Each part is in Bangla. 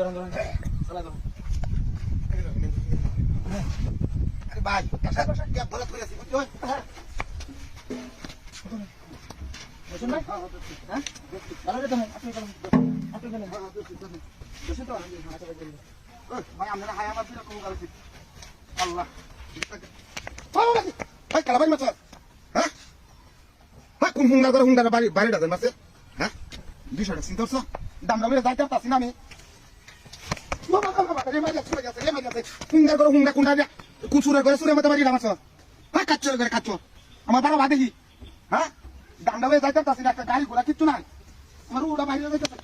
ধরুন চালা ধরুন আরে ভাই গ্যাপ ভরা করে আছি বুঝছো বসুন ভাই হ্যাঁ ভালো রে তুমি আপনি বলুন আপনি বলুন বসুন তো আচ্ছা ভাই আপনারা হাই আমার ফিরে কম করেছি আল্লাহ ভাই কালা ভাই মাছ হ্যাঁ ভাই কোন হুঙ্গা বাড়ি বাড়ি ডাকেন মাসে হ্যাঁ 200 টাকা চিন্তা করছো দামটা বলে যাইতে পারছি না আমি হুঙ্গা করে হুঙ্গা কোনটা কুচুরে করে সুরে মতো বাড়ি ডামাছ হ্যাঁ কাচ্চর করে কাচ্চ আমার বাবা বাদে কি হ্যাঁ দামটা বলে যাইতে পারছি না একটা গাড়ি ঘোড়া কিচ্ছু নাই আমার ওটা বাইরে যাইতেছে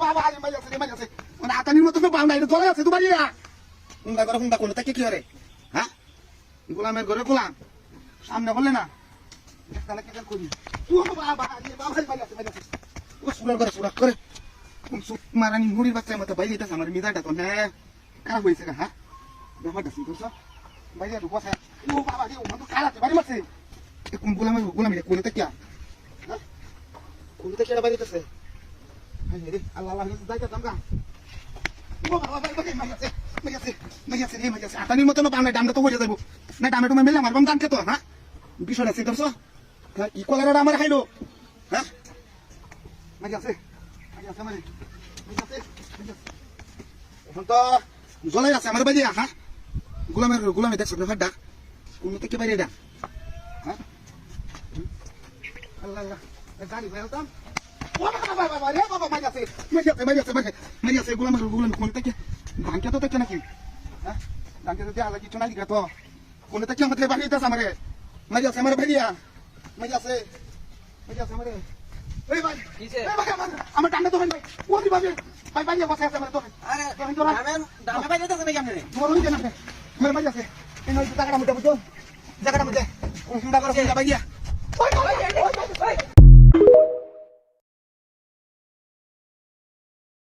বাবা আরে মাইয়াছে মানে আকানির মতো তো পাও না এটা চলে আছে তো বাড়ি হুঙ্গা করে হুঙ্গা কোনটা কি করে হ্যাঁ গোলামের ঘরে গোলাম সামনে বললে না তাহলে কি করি ও সুরার করে মারানি মুড়ির বাচ্চার মতো বাইরে যেতেছে আমার মিজাটা তো হ্যাঁ খারাপ হয়েছে হ্যাঁ ব্যাপারটা শুনতে করছো বাইরে বসে ও বাবা রে ও তো খারাপ বাড়ি মারছে কোন গোলামি কোনটা কি হ্যাঁ কোনটা কি বাইরে যেতেছে আল্লাহ আল্লাহ যাইতে দামকা ও বাবা ভাই মাইয়াছে আতানির মতো না পাওনা দামটা তো হয়ে যাবো না দামে তুমি মেলে মারবাম দামকে তো হ্যাঁ বিষয়টা চিন্তা করছো হ্যাঁ ই কলারটা আমার খাইলো হ্যাঁ মাইয়াছে মানে এখন তো জ্বলাই আছে আমার বাড়ি হ্যাঁ গোলামে দেখছো ব্যাপারটা কোন থেকে বাইরে এটা হ্যাঁ আল্লাহ আল্লাহ গাড়ি ভাই হতাম মাইয়াছে গোলাম কোন থেকে ধানকে তো দেখছে নাকি হ্যাঁ ধানকে তো দেওয়া কিছু নাই তো কোন থেকে আমাদের বাড়ি দিতেছে আমারে মাইয়াছে আমার ভাইয়া মাইয়াছে আমারে এই ভাই আমার টান্ডা তো ভাই কোন দিবাবে ভাই ভাই বসে আছে আমার তো আরে তো দামে ভাই দিতেছে নাকি আপনি তোমার হইছে না আমার ভাই আছে এই নয় টাকাটা মধ্যে বুঝছো জায়গাটা মধ্যে সুন্দর করে ভাই দিয়া